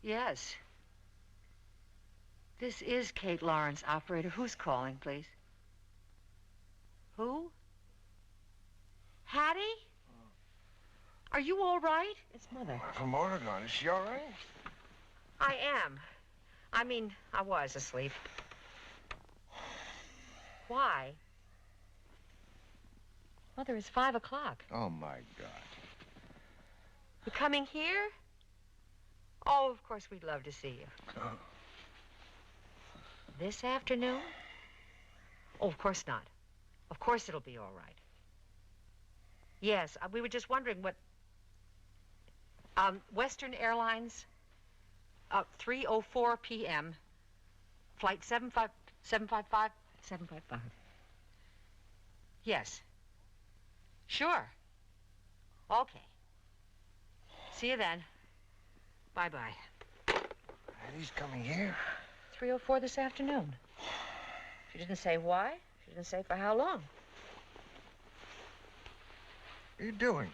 Yes. This is Kate Lawrence, operator. Who's calling, please? Who? Hattie? Are you all right? It's Mother. From Oregon. Is she all right? I am. I mean, I was asleep. Why? Mother, it's 5 o'clock. Oh, my God. You're coming here? Oh, of course, we'd love to see you. Oh. This afternoon? Oh, of course not. Of course it'll be all right. Yes, we were just wondering what... Western Airlines, 3:04 p.m. Flight 755. Yes. Sure. Okay. See you then. Bye-bye. He's coming here. 3:04 this afternoon. She didn't say why. She didn't say for how long. What are you doing?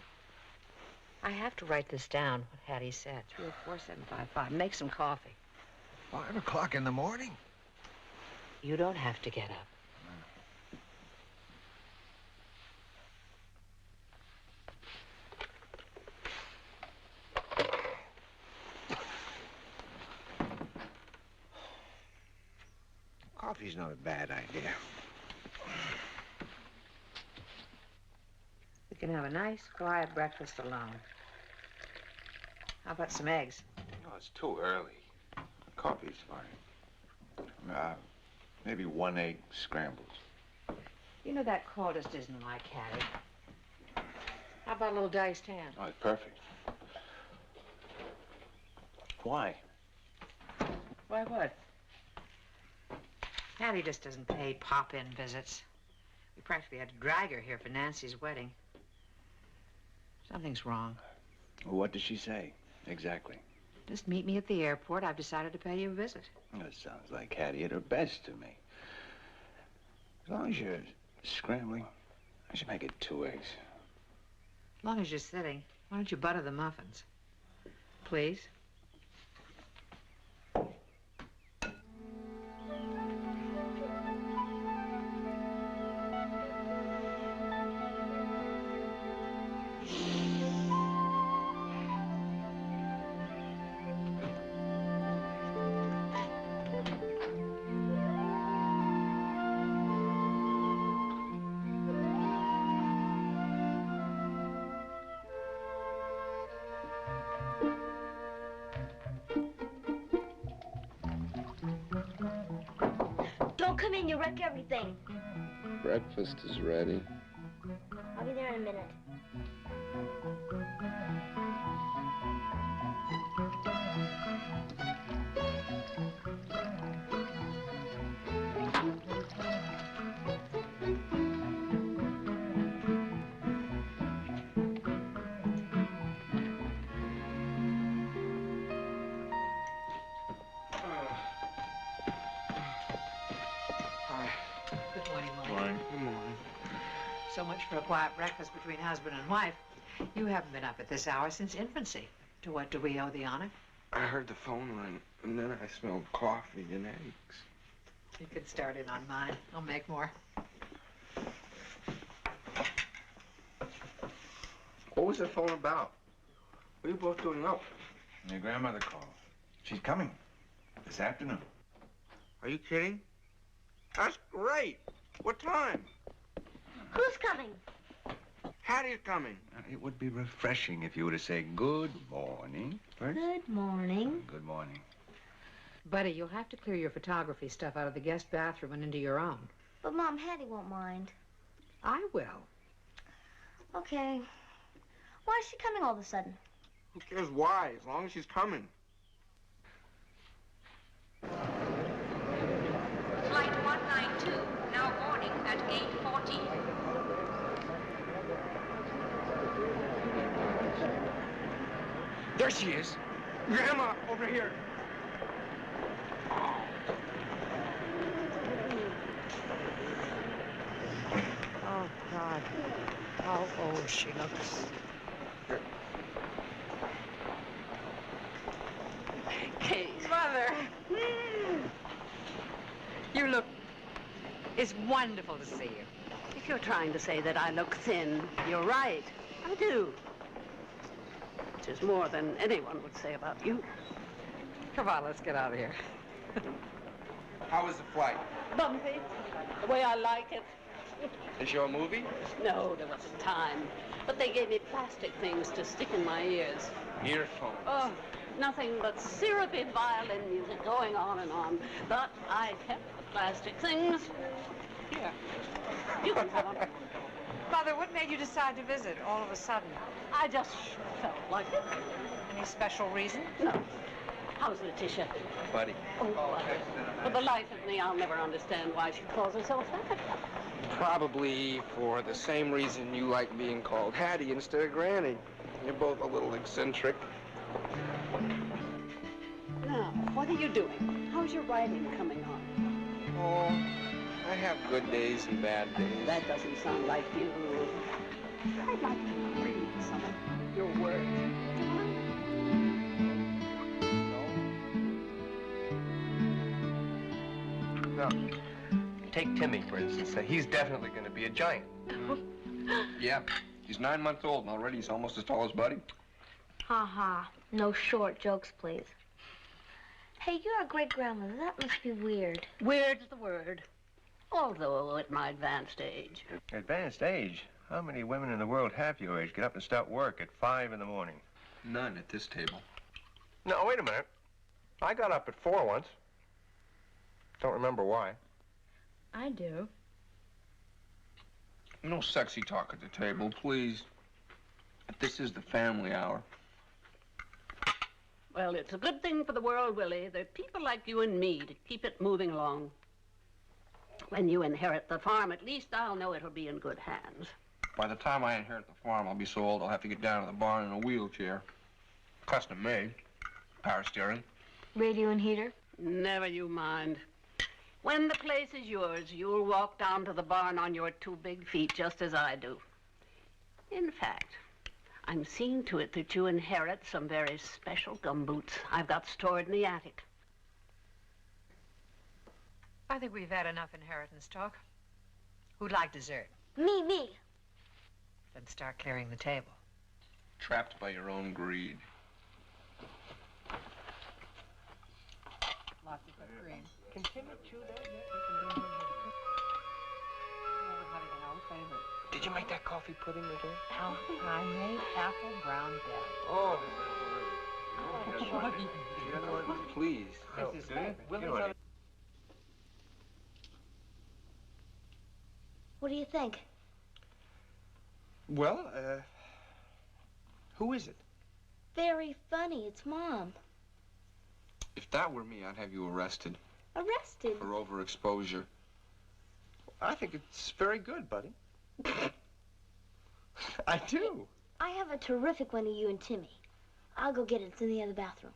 I have to write this down, what Hattie said. 3:04, 755. Make some coffee. 5 o'clock in the morning? You don't have to get up. Coffee's not a bad idea. We can have a nice, quiet breakfast alone. How about some eggs? No, it's too early. Coffee's fine. Maybe 1 egg scrambled. You know that call just isn't like Hattie. How about a little diced ham? Oh, it's perfect. Why? Why what? Hattie just doesn't pay pop-in visits. We practically had to drag her here for Nancy's wedding. Something's wrong. Well, what does she say? Exactly. Just meet me at the airport. I've decided to pay you a visit. That sounds like Hattie at her best to me. As long as you're scrambling, I should make it 2 eggs. As long as you're sitting, why don't you butter the muffins? Please? Don't come in, you'll wreck everything. Breakfast is ready. I'll be there in a minute. Good morning, Willie. Good morning. So much for a quiet breakfast between husband and wife. You haven't been up at this hour since infancy. To what do we owe the honor? I heard the phone ring, and then I smelled coffee and eggs. You could start in on mine. I'll make more. What was the phone about? What are you both doing up? Your grandmother called. She's coming this afternoon. Are you kidding? That's great. What time? Who's coming? Hattie's coming. It would be refreshing if you were to say good morning first. Good morning. Good morning. Buddy, you'll have to clear your photography stuff out of the guest bathroom and into your own. But Mom, Hattie won't mind. I will. Okay. Why is she coming all of a sudden? Who cares why, as long as she's coming? Flight 192, now boarding at gate 14. There she is. Grandma, over here. Oh, God. How old she looks. It's wonderful to see you. If you're trying to say that I look thin, you're right. I do. Which is more than anyone would say about you. Come on, let's get out of here. How was the flight? Bumpy, the way I like it. Is your movie? No, there wasn't time. But they gave me plastic things to stick in my ears. Earphones. Oh, nothing but syrupy violin music going on and on. But I kept the plastic things. Here, you can have them. Mother, what made you decide to visit all of a sudden? I just felt like it. Any special reason? No. How's Letitia? Buddy. Oh, Buddy. For the life of me, I'll never understand why she calls herself that. Probably for the same reason you like being called Hattie instead of Granny. You're both a little eccentric. Now, what are you doing? How's your writing coming on? Oh, I have good days and bad days. That doesn't sound like you. I'd like to read some of your words. No. Take Timmy, for instance. He's definitely going to be a giant. Yeah, he's 9 months old and already he's almost as tall as Buddy. Ha ha. No short jokes, please. Hey, you're a great grandmother. That must be weird. Weird's the word. Although at my advanced age. Advanced age? How many women in the world have your age get up and start work at 5 in the morning? None at this table. No, wait a minute. I got up at 4 once. Don't remember why. I do. No sexy talk at the table, please. This is the family hour. Well, it's a good thing for the world, Willie. There are people like you and me to keep it moving along. When you inherit the farm, at least I'll know it'll be in good hands. By the time I inherit the farm, I'll be so old I'll have to get down to the barn in a wheelchair. Custom made. Power steering. Radio and heater? Never you mind. When the place is yours, you'll walk down to the barn on your 2 big feet, just as I do. In fact, I'm seeing to it that you inherit some very special gumboots I've got stored in the attic. I think we've had enough inheritance talk. Who'd like dessert? Me. Then start clearing the table. Trapped by your own greed. Lots of whipped cream. Can Timmy chew that yet? Did you make that coffee pudding again? Oh, I made apple brown bread. Oh. Please. What do you think? Well, who is it? Very funny. It's Mom. If that were me, I'd have you arrested Arrested? for overexposure. I think it's very good, buddy. I do. I have a terrific one of you and Timmy. I'll go get it. It's in the other bathroom.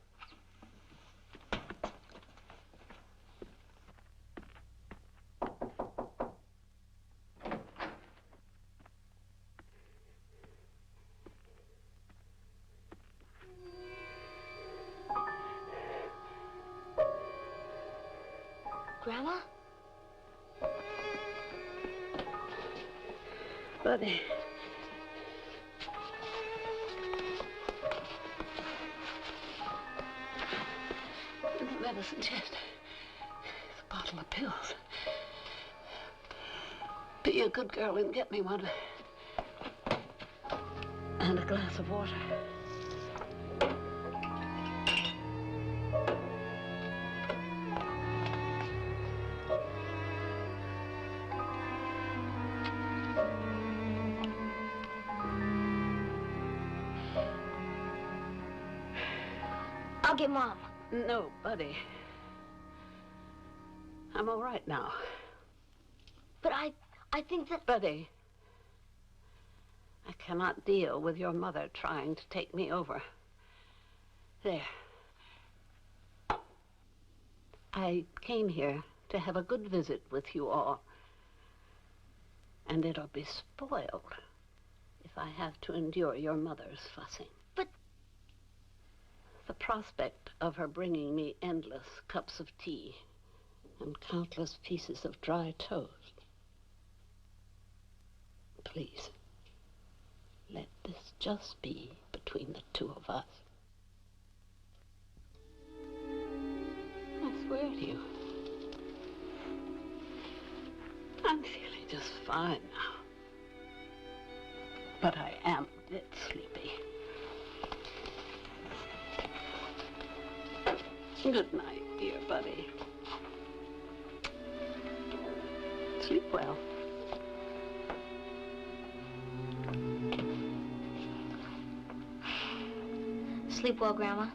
Grandma? Buddy. The medicine chest. The bottle of pills. Be a good girl and get me one. And a glass of water. I'll get Mom. No, buddy. I'm all right now. But I think that... Buddy, I cannot deal with your mother trying to take me over. There. I came here to have a good visit with you all. And it'll be spoiled if I have to endure your mother's fussing. But... The prospect of her bringing me endless cups of tea and countless pieces of dry toast Please, let this just be between the two of us. I swear to you, I'm feeling just fine now. But I am a bit sleepy. Good night, dear buddy. Sleep well. Sleep well, Grandma.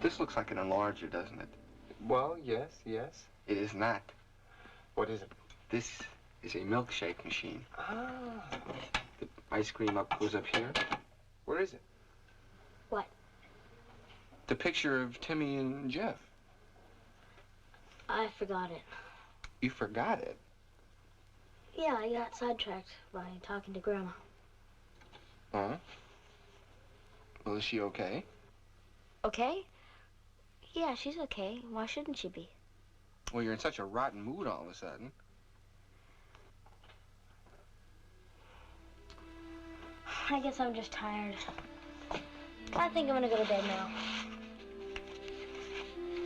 This looks like an enlarger, doesn't it? Well, yes, yes. It is not. What is it? This is a milkshake machine. Ah. The ice cream goes up here. Where is it? What? The picture of Timmy and Jeff. I forgot it. You forgot it? Yeah, I got sidetracked by talking to Grandma. Huh? Well, is she okay? Okay? Yeah, she's okay. Why shouldn't she be? Well, you're in such a rotten mood all of a sudden. I guess I'm just tired. I think I'm gonna go to bed now.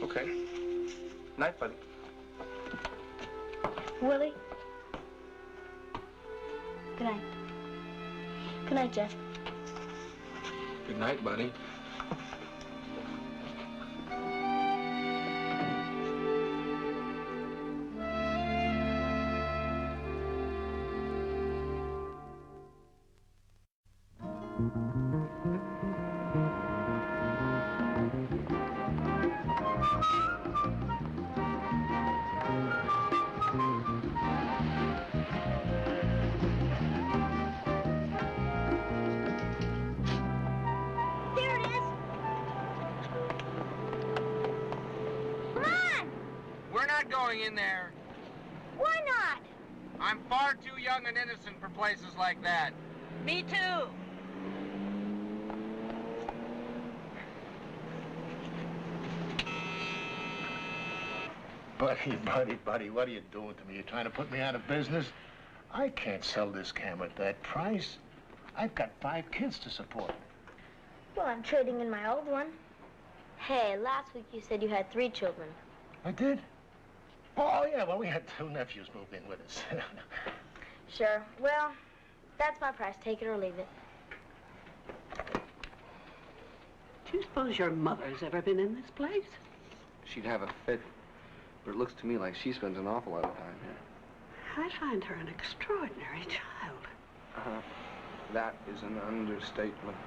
Okay. Night, buddy. Willie? Good night. Good night, Jeff. Good night, buddy. There it is. Come on! We're not going in there. Why not? I'm far too young and innocent for places like that. Me too. Buddy, what are you doing to me? You trying to put me out of business? I can't sell this camera at that price. I've got 5 kids to support. Well, I'm trading in my old one. Hey, last week you said you had 3 children. I did? Oh, yeah, well, we had 2 nephews move in with us. Sure. Well, that's my price. Take it or leave it. Do you suppose your mother's ever been in this place? She'd have a fit, but it looks to me like she spends an awful lot of time here. I find her an extraordinary child. Uh-huh. That is an understatement.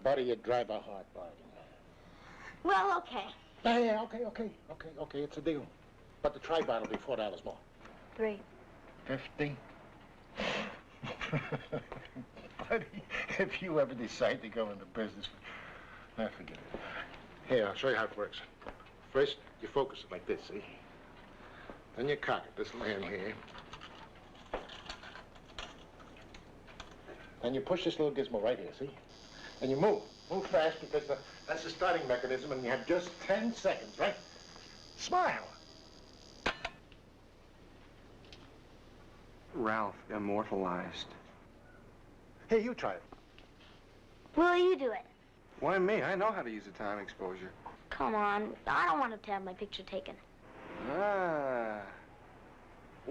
Buddy, you drive a hard bargain. Well, okay. Yeah, okay, it's a deal. But the tri-bite will be $4 more. 3. 50. Buddy, if you ever decide to go into business, I forget it. Here, I'll show you how it works. First, you focus it like this, see? Then you cock it, this land here. Then you push this little gizmo right here, see? And you move. Move fast because that's the starting mechanism and you have just 10 seconds, right? Smile. Ralph immortalized. Hey, you try it. Will you do it? Why me? I know how to use a time exposure. Come on. I don't want to have my picture taken. Ah.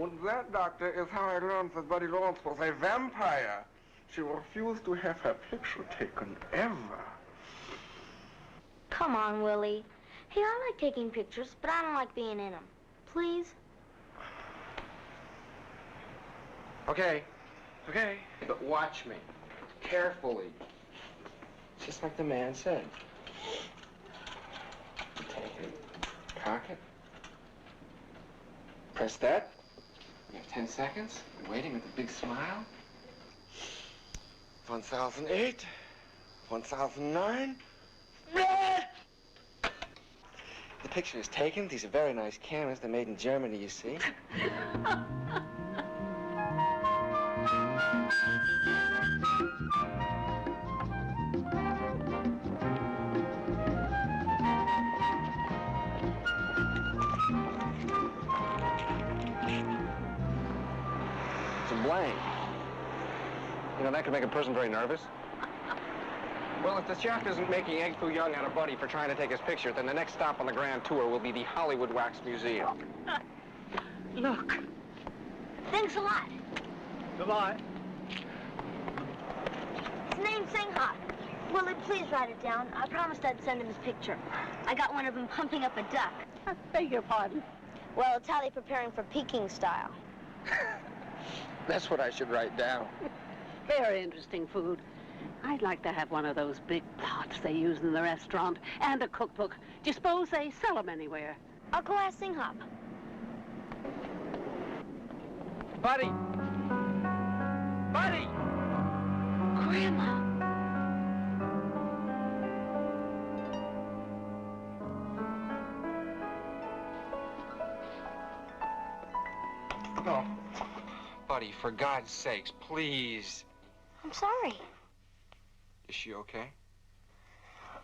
And that, Doctor, is how I learned that Buddy Lawrence was a vampire. She refused to have her picture taken, ever. Come on, Willie. Hey, I like taking pictures, but I don't like being in them. Please? Okay. But watch me. Carefully. Just like the man said. Take it. Cock it. Press that. You have 10 seconds. You're waiting with a big smile. 1008. 1009. The picture is taken. These are very nice cameras. They're made in Germany, you see. blank. You know, that could make a person very nervous. Well, if the chef isn't making Egg Foo Young out of Buddy for trying to take his picture, then the next stop on the grand tour will be the Hollywood Wax Museum. Look. Thanks a lot. Goodbye. His name's Singhop. Willie, please write it down. I promised I'd send him his picture. I got one of him pumping up a duck. I beg your pardon. Well, it's how they're preparing for Peking style. That's what I should write down. Very interesting food. I'd like to have one of those big pots they use in the restaurant and a cookbook. Do you suppose they sell them anywhere? I'll go ask Singhop. Buddy! Buddy! Grandma. Oh, Buddy, for God's sakes, please. I'm sorry. Is she okay?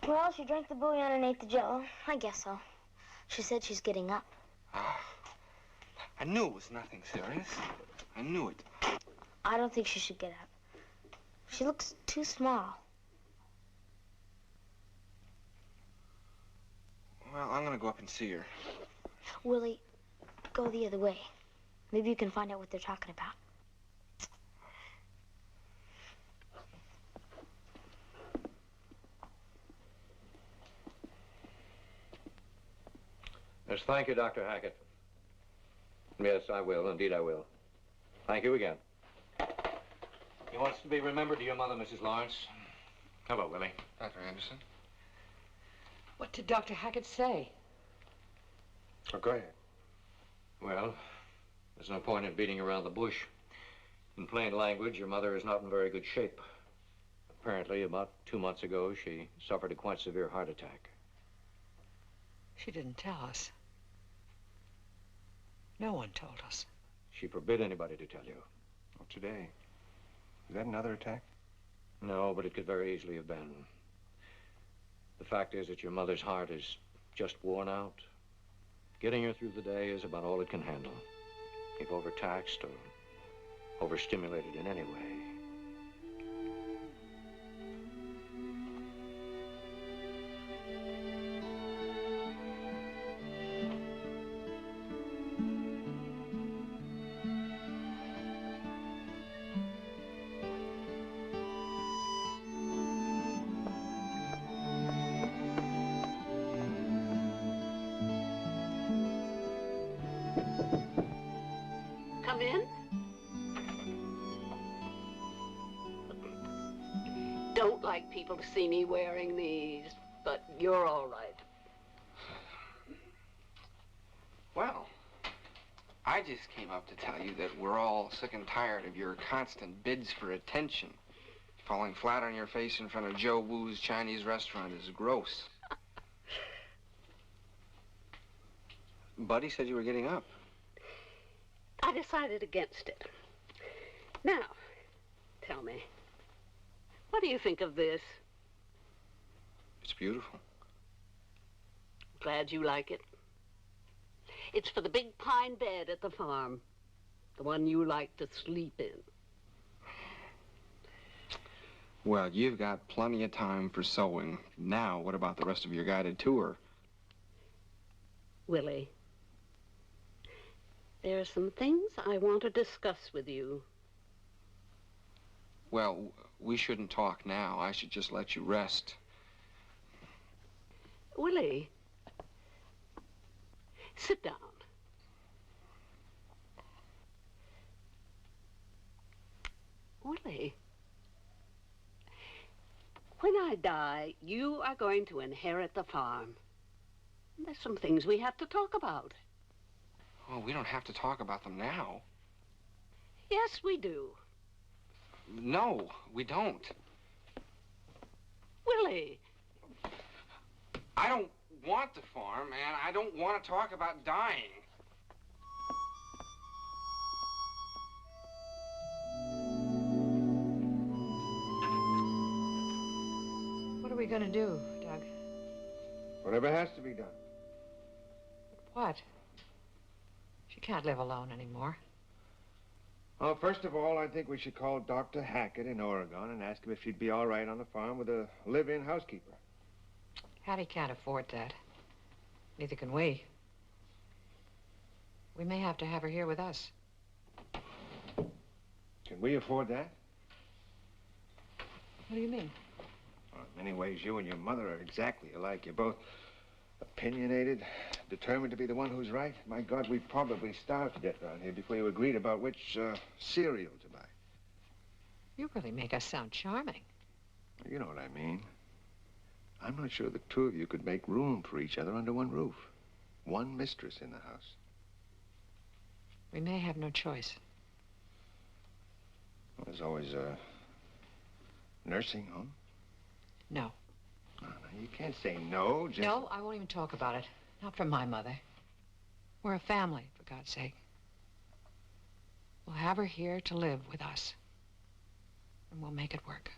Well, she drank the bouillon and ate the jello. I guess so. She said she's getting up. I knew it was nothing serious. I knew it. I don't think she should get up. She looks too small. Well, I'm gonna go up and see her. Willie, go the other way. Maybe you can find out what they're talking about. Yes, thank you, Dr. Hackett. Yes, I will. Indeed, I will. Thank you again. He wants to be remembered to your mother, Mrs. Lawrence. Hello, Willie. Dr. Anderson. What did Dr. Hackett say? Oh, go ahead. Well, there's no point in beating around the bush. In plain language, your mother is not in very good shape. Apparently, about 2 months ago, she suffered a quite severe heart attack. She didn't tell us. No one told us. She forbid anybody to tell you. Well, today. Is that another attack? No, but it could very easily have been. The fact is that your mother's heart is just worn out. Getting her through the day is about all it can handle. If overtaxed or overstimulated in any way. Come in. Don't like people to see me wearing these, but you're all right. Well, I just came up to tell you that we're all sick and tired of your constant bids for attention. Falling flat on your face in front of Joe Woo's Chinese restaurant is gross. Buddy said you were getting up. I decided against it. Now, tell me, what do you think of this? It's beautiful. Glad you like it. It's for the big pine bed at the farm, the one you like to sleep in. Well, you've got plenty of time for sewing. Now, what about the rest of your guided tour? Willie, there are some things I want to discuss with you. Well, we shouldn't talk now. I should just let you rest. Willie, sit down. Willie, when I die, you are going to inherit the farm. There's some things we have to talk about. Oh, we don't have to talk about them now. Yes, we do. No, we don't. Willie. I don't want the farm, and I don't want to talk about dying. What are we going to do, Doug? Whatever has to be done. What? She can't live alone anymore. Well, first of all, I think we should call Dr. Hackett in Oregon and ask him if she'd be all right on the farm with a live-in housekeeper. Hattie can't afford that. Neither can we. We may have to have her here with us. Can we afford that? What do you mean? Well, in many ways, you and your mother are exactly alike. You're both opinionated, determined to be the one who's right. My God, we'd probably starve to death around here before you agreed about which cereal to buy. You really make us sound charming. You know what I mean. I'm not sure the two of you could make room for each other under one roof. One mistress in the house. We may have no choice. Well, there's always a nursing home. No. No, you can't say no, just... No, I won't even talk about it. Not from my mother. We're a family, for God's sake. We'll have her here to live with us. And we'll make it work.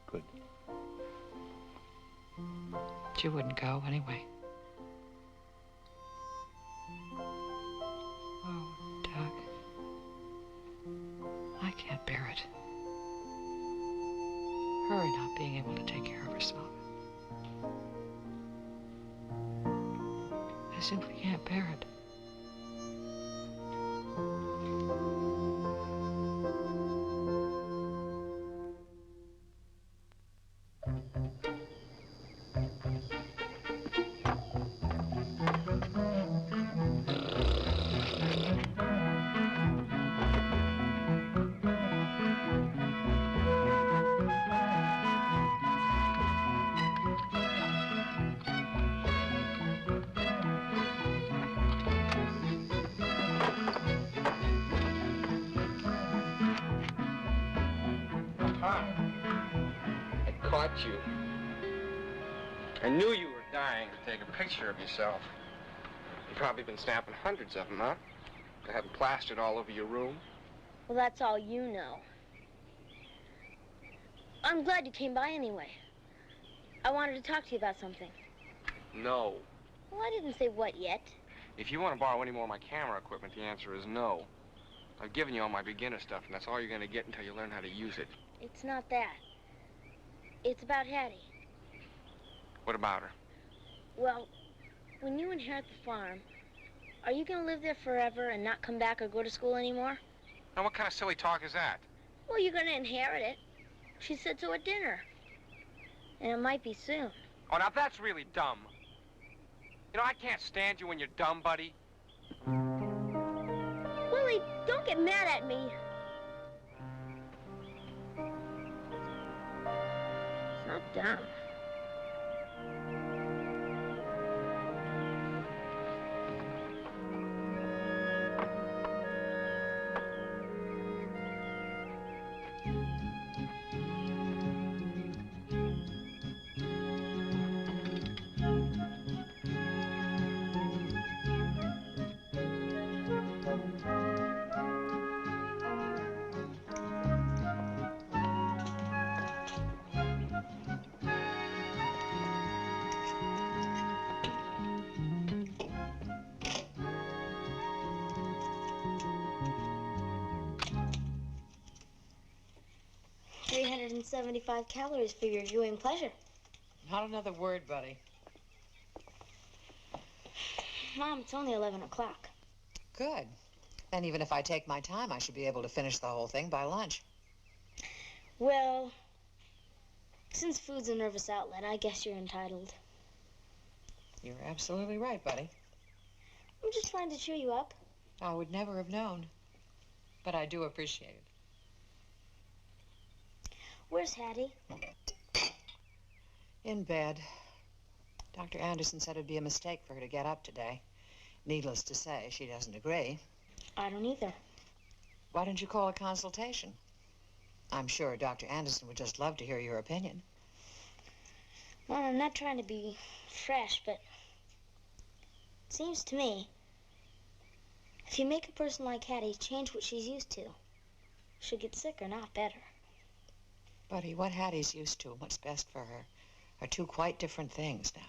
Good. She wouldn't go anyway. Oh, Doug. I can't bear it. Her not being able to take care of herself. I simply can't bear it. You. I knew you were dying to take a picture of yourself. You've probably been snapping hundreds of them, huh? To have them plastered all over your room. Well, that's all you know. I'm glad you came by anyway. I wanted to talk to you about something. No. Well, I didn't say what yet. If you want to borrow any more of my camera equipment, the answer is no. I've given you all my beginner stuff, and that's all you're going to get until you learn how to use it. It's not that. It's about Hattie. What about her? Well, when you inherit the farm, are you going to live there forever and not come back or go to school anymore? Now, what kind of silly talk is that? Well, you're going to inherit it. She said so at dinner. And it might be soon. Oh, now that's really dumb. You know, I can't stand you when you're dumb, buddy. Willie, don't get mad at me. It's not dumb. .75 calories for your viewing pleasure. Not another word, buddy. Mom, it's only 11 o'clock. Good. And even if I take my time, I should be able to finish the whole thing by lunch. Well, since food's a nervous outlet, I guess you're entitled. You're absolutely right, buddy. I'm just trying to cheer you up. I would never have known. But I do appreciate it. Where's Hattie? In bed. Dr. Anderson said it'd be a mistake for her to get up today. Needless to say, she doesn't agree. I don't either. Why don't you call a consultation? I'm sure Dr. Anderson would just love to hear your opinion. Well, I'm not trying to be fresh, but it seems to me if you make a person like Hattie change what she's used to, she'll get sicker, not better. Buddy, what Hattie's used to and what's best for her are two quite different things now.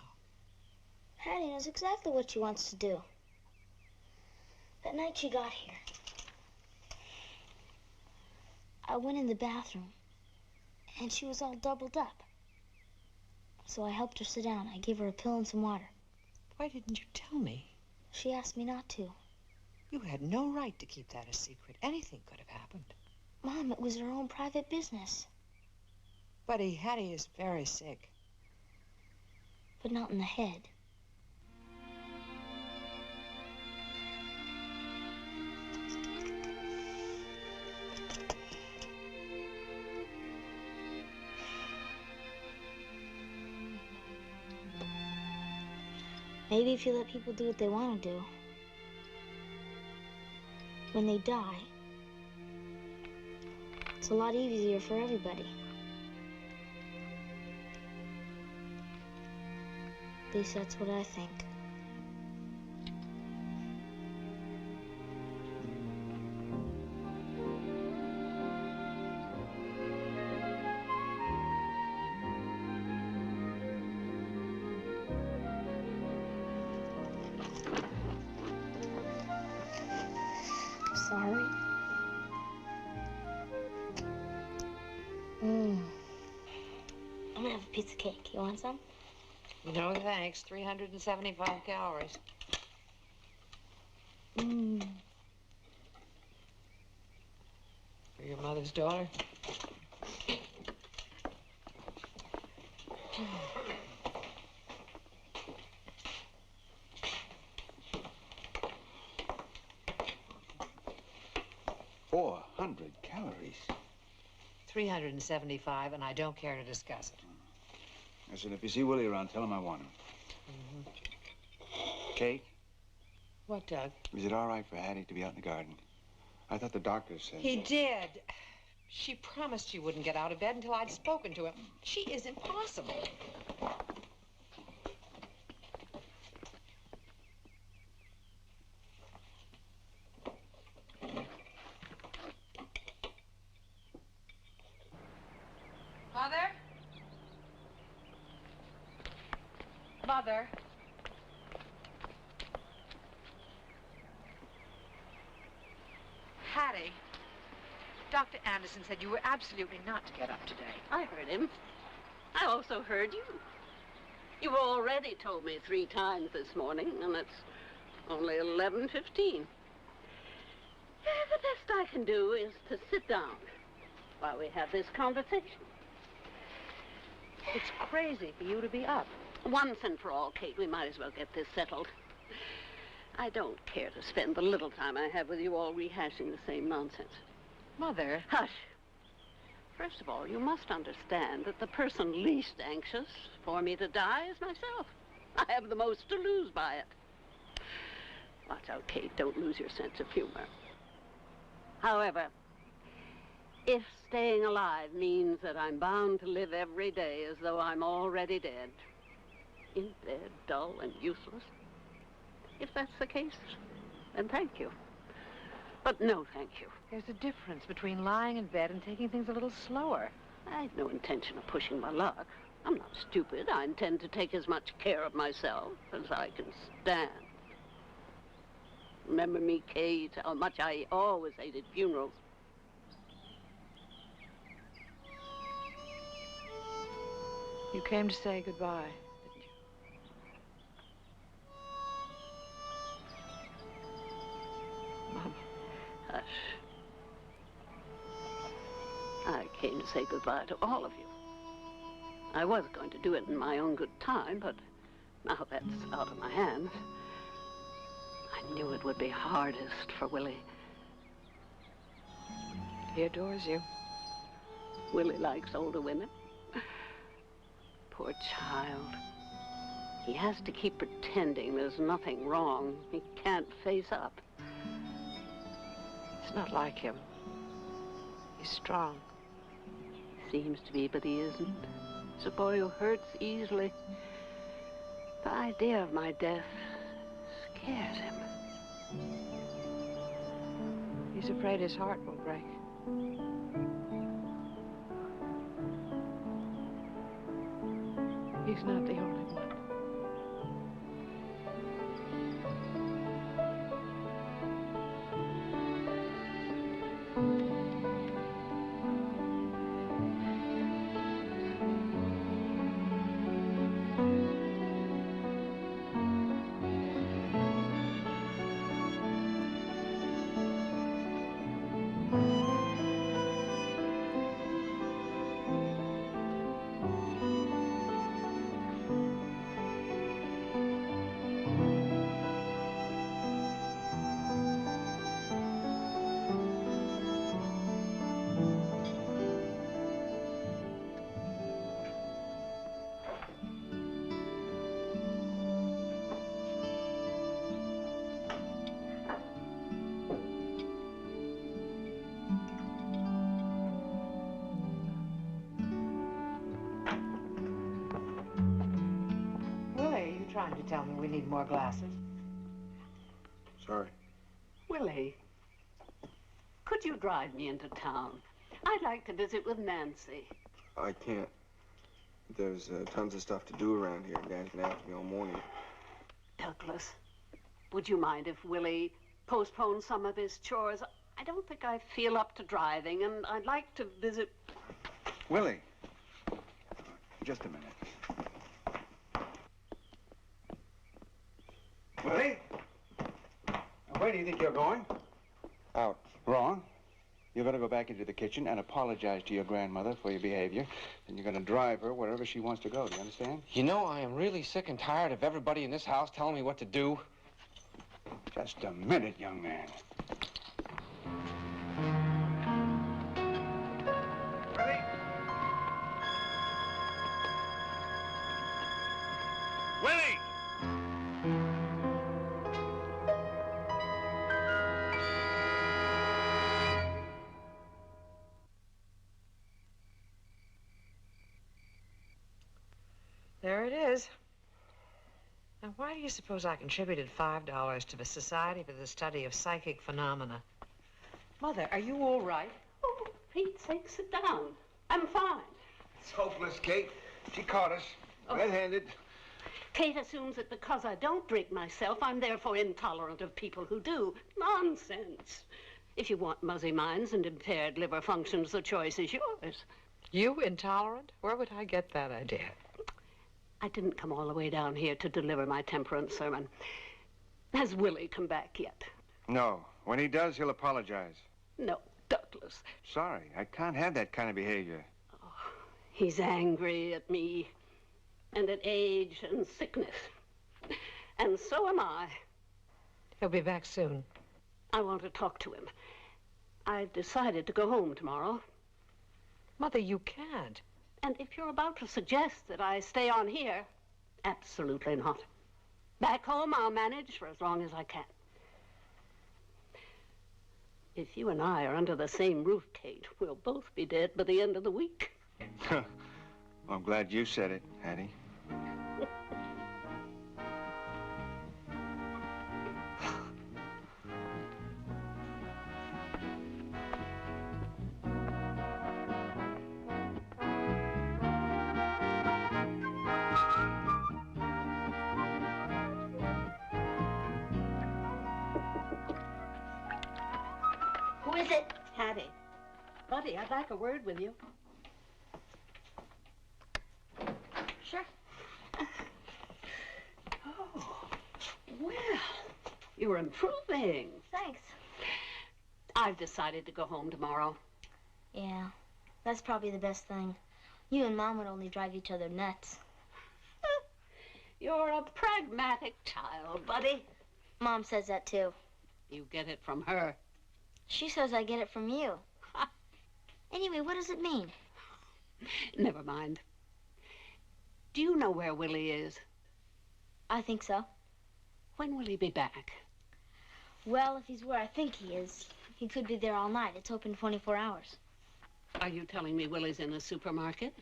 Hattie knows exactly what she wants to do. That night she got here, I went in the bathroom, and she was all doubled up. So I helped her sit down. I gave her a pill and some water. Why didn't you tell me? She asked me not to. You had no right to keep that a secret. Anything could have happened. Mom, it was her own private business. Buddy, Hattie is very sick. But not in the head. Maybe if you let people do what they want to do, when they die, it's a lot easier for everybody. At least that's what I think. Sorry. I'm gonna have a piece of cake. You want some? No, thanks. 375 calories. For your mother's daughter? $400 calories. 375, and I don't care to discuss it. Listen, if you see Willie around, tell him I want him. Kate? What, Doug? Is it all right for Hattie to be out in the garden? I thought the doctor said... He did. She promised she wouldn't get out of bed until I'd spoken to him. She is impossible. Mother? Mother? Hattie, Dr. Anderson said you were absolutely not to get up today. I heard him. I also heard you. You've already told me 3 times this morning, and it's only 11:15. The best I can do is to sit down while we have this conversation. It's crazy for you to be up. Once and for all, Kate, we might as well get this settled. I don't care to spend the little time I have with you all rehashing the same nonsense. Mother. Hush. First of all, you must understand that the person least anxious for me to die is myself. I have the most to lose by it. Watch out, Kate. Don't lose your sense of humor. However, if staying alive means that I'm bound to live every day as though I'm already dead, in bed, dull and useless, if that's the case, then thank you. But no, thank you. There's a difference between lying in bed and taking things a little slower. I have no intention of pushing my luck. I'm not stupid. I intend to take as much care of myself as I can stand. Remember me, Kate, how much I always hated funerals. You came to say goodbye, didn't you? Mom. Hush. I came to say goodbye to all of you. I was going to do it in my own good time, but now that's out of my hands. I knew it would be hardest for Willie. He adores you. Willie likes older women. Poor child. He has to keep pretending there's nothing wrong. He can't face up. It's not like him. He's strong. Seems to be, but he isn't. He's a boy who hurts easily. The idea of my death scares him. He's afraid his heart will break. He's not the only one. trying to tell me we need more glasses? Sorry. Willie, could you drive me into town? I'd like to visit with Nancy. I can't. There's tons of stuff to do around here. Dad's been after me all morning. Douglas, would you mind if Willie postponed some of his chores? I don't think I feel up to driving, and I'd like to visit... Willie, just a minute. Willie? Where do you think you're going? Out. Wrong. You're going to go back into the kitchen and apologize to your grandmother for your behavior. And you're going to drive her wherever she wants to go. Do you understand? You know, I am really sick and tired of everybody in this house telling me what to do. Just a minute, young man. Willie? Willie! There it is. Now, why do you suppose I contributed $5 to the Society for the Study of Psychic Phenomena? Mother, are you all right? Oh, for Pete's sake, sit down. I'm fine. It's hopeless, Kate. She caught us. Red-handed. Kate assumes that because I don't drink myself, I'm therefore intolerant of people who do. Nonsense. If you want muzzy minds and impaired liver functions, the choice is yours. You intolerant? Where would I get that idea? I didn't come all the way down here to deliver my temperance sermon. Has Willie come back yet? No. When he does, he'll apologize. No, Douglas. Sorry, I can't have that kind of behavior. Oh, he's angry at me and at age and sickness. And so am I. He'll be back soon. I want to talk to him. I've decided to go home tomorrow. Mother, you can't. And if you're about to suggest that I stay on here, absolutely not. Back home, I'll manage for as long as I can. If you and I are under the same roof, Kate, we'll both be dead by the end of the week. Well, I'm glad you said it, Hattie. Who is it? Hattie. Buddy, I'd like a word with you. Sure. Oh, well, you're improving. Thanks. I've decided to go home tomorrow. Yeah, that's probably the best thing. You and Mom would only drive each other nuts. You're a pragmatic child, Buddy. Mom says that too. You get it from her. She says I get it from you. Anyway, what does it mean? Never mind. Do you know where Willie is? I think so. When will he be back? Well, if he's where I think he is, he could be there all night. It's open 24 hours. Are you telling me Willie's in the supermarket?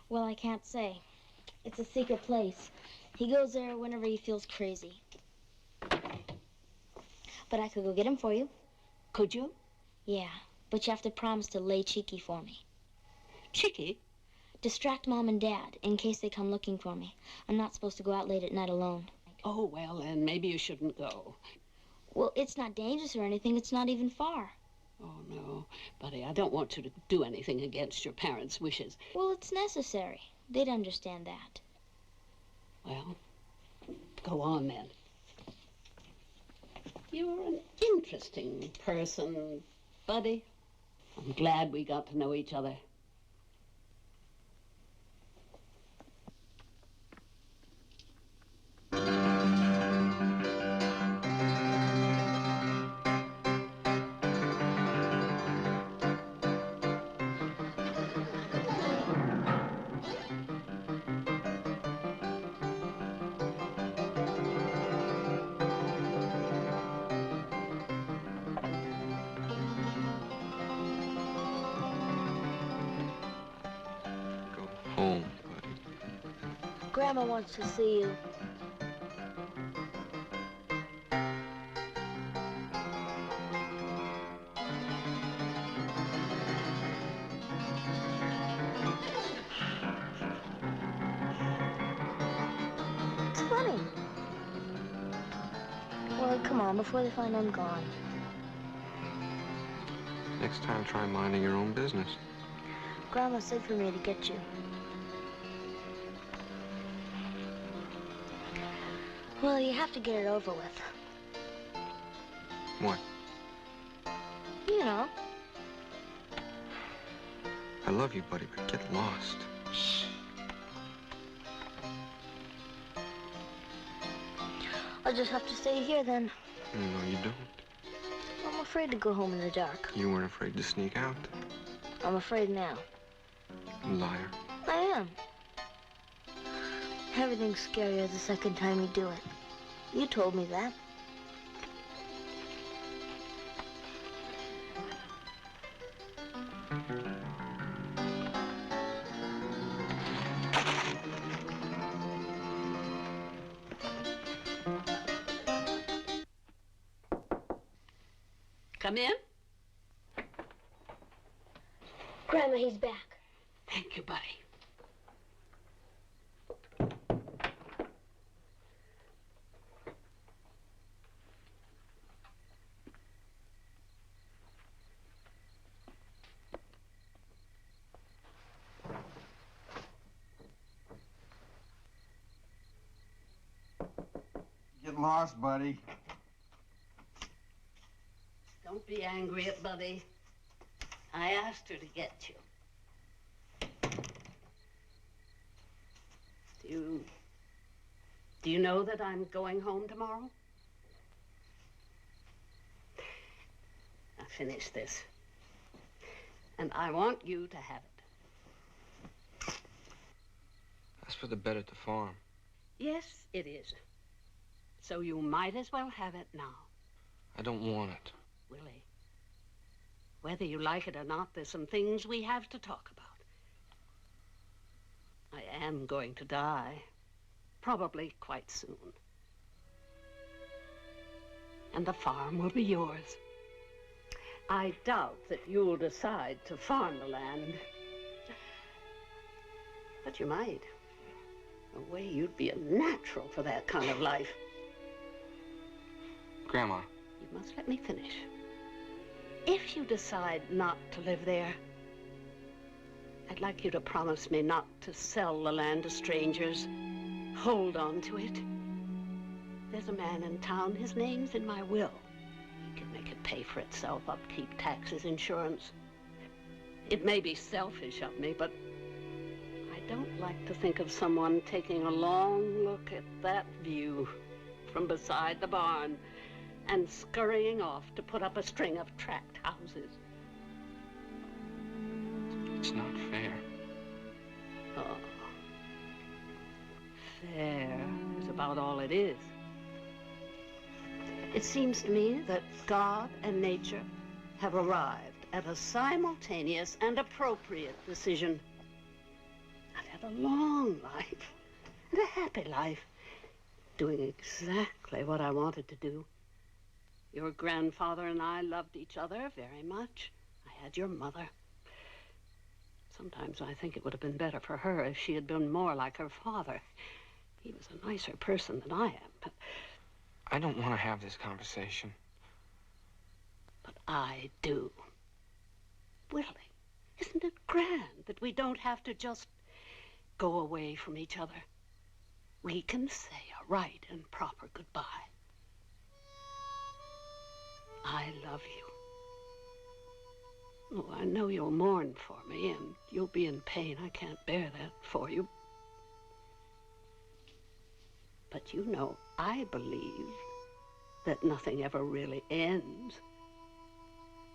Well, I can't say. It's a secret place. He goes there whenever he feels crazy. But I could go get him for you. Could you? Yeah, but you have to promise to lay cheeky for me. Cheeky? Distract Mom and Dad in case they come looking for me. I'm not supposed to go out late at night alone. Oh, well, then maybe you shouldn't go. Well, it's not dangerous or anything. It's not even far. Oh, no. Buddy, I don't want you to do anything against your parents' wishes. Well, it's necessary. They'd understand that. Well, go on then. You're an interesting person, Buddy. I'm glad we got to know each other. Grandma wants to see you. funny? Well, come on, before they find I'm gone. Next time, try minding your own business. Grandma said for me to get you. Well, you have to get it over with. What? You know. I love you, buddy, but get lost. Shh. I'll just have to stay here then. No, you don't. I'm afraid to go home in the dark. You weren't afraid to sneak out. I'm afraid now. Liar. I am. Everything's scarier the second time you do it. You told me that. Come in. Grandma, he's back. Thank you, buddy. Get lost, buddy. Don't be angry at Buddy. I asked her to get you. Do you know that I'm going home tomorrow? Now finish this. And I want you to have it. That's for the bed at the farm. Yes, it is. So you might as well have it now. I don't want it. Willie, whether you like it or not, there's some things we have to talk about. I am going to die, probably quite soon. And the farm will be yours. I doubt that you'll decide to farm the land. But you might. The way you'd be a natural for that kind of life. Grandma. You must let me finish. If you decide not to live there, I'd like you to promise me not to sell the land to strangers. Hold on to it. There's a man in town, his name's in my will. He can make it pay for itself, upkeep, taxes, insurance. It may be selfish of me, but I don't like to think of someone taking a long look at that view from beside the barn and scurrying off to put up a string of tract houses. It's not fair. Oh. Fair is about all it is. It seems to me that God and nature have arrived at a simultaneous and appropriate decision. I've had a long life and a happy life, doing exactly what I wanted to do. Your grandfather and I loved each other very much. I had your mother. Sometimes I think it would have been better for her if she had been more like her father. He was a nicer person than I am, but... I don't want to have this conversation. But I do. Willie, isn't it grand that we don't have to just go away from each other? We can say a right and proper goodbye. I love you. Oh, I know you'll mourn for me, and you'll be in pain. I can't bear that for you. But you know, I believe that nothing ever really ends.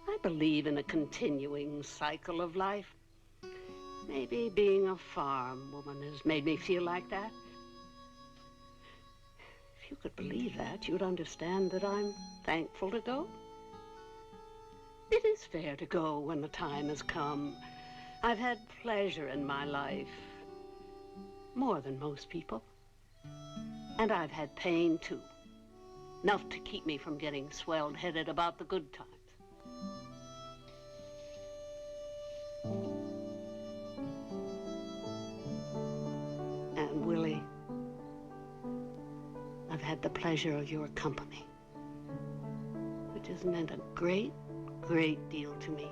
I believe in a continuing cycle of life. Maybe being a farm woman has made me feel like that. If you could believe that, you'd understand that I'm thankful to go. It is fair to go when the time has come. I've had pleasure in my life, more than most people. And I've had pain, too. Enough to keep me from getting swelled-headed about the good times. And, Willie, had the pleasure of your company, which has meant a great, great deal to me.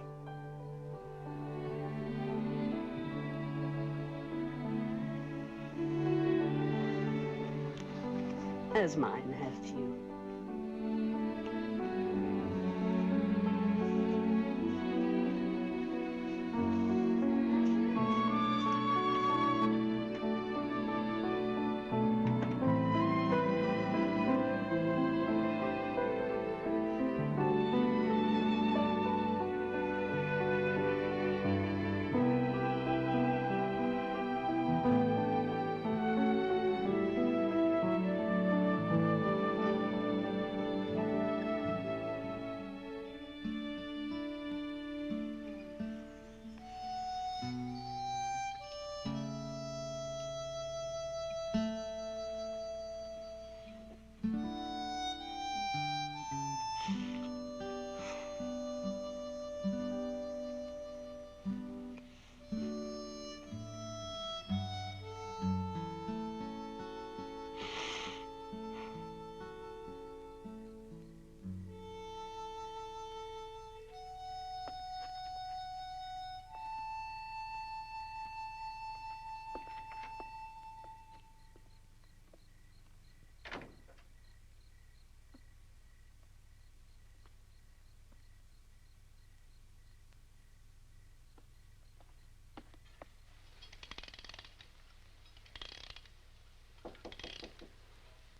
As mine has to you.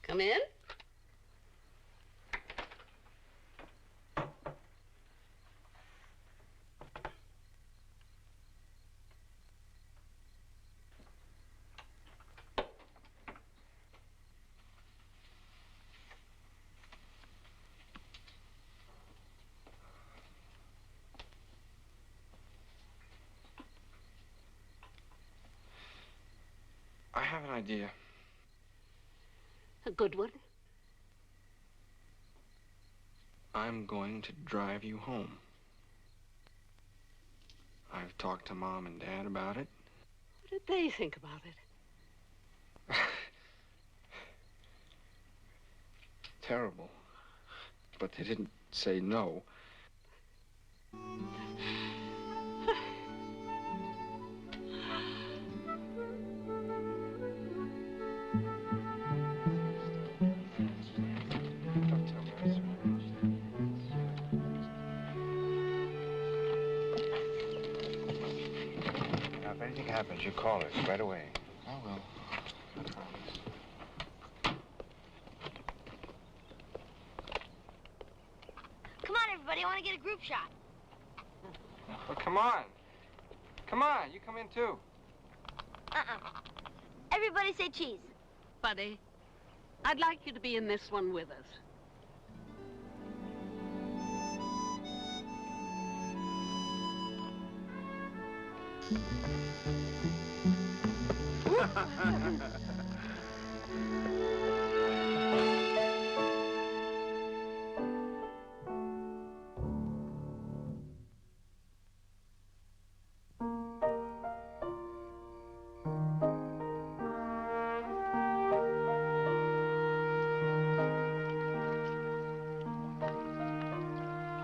Come in. I have an idea. A good one? I'm going to drive you home. I've talked to Mom and Dad about it. What did they think about it? Terrible. But they didn't say no. Now, if anything happens, you call us right away. I will. Come on, everybody. I want to get a group shot. Well, come on. Come on, you come in too. Everybody say cheese. Buddy, I'd like you to be in this one with us.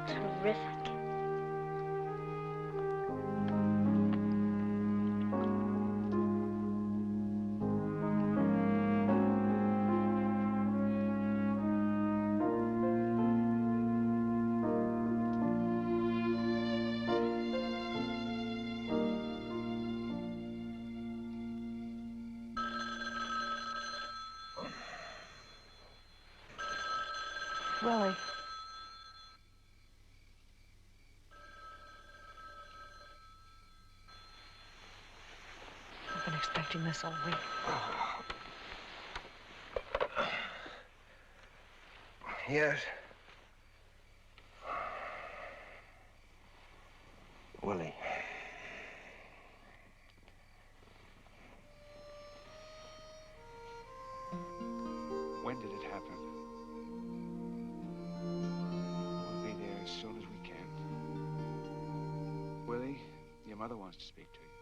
Terrific. Willie. I've been expecting this all week. Yes. Willie. When did it happen? We'll be there as soon as we can. Willie, your mother wants to speak to you.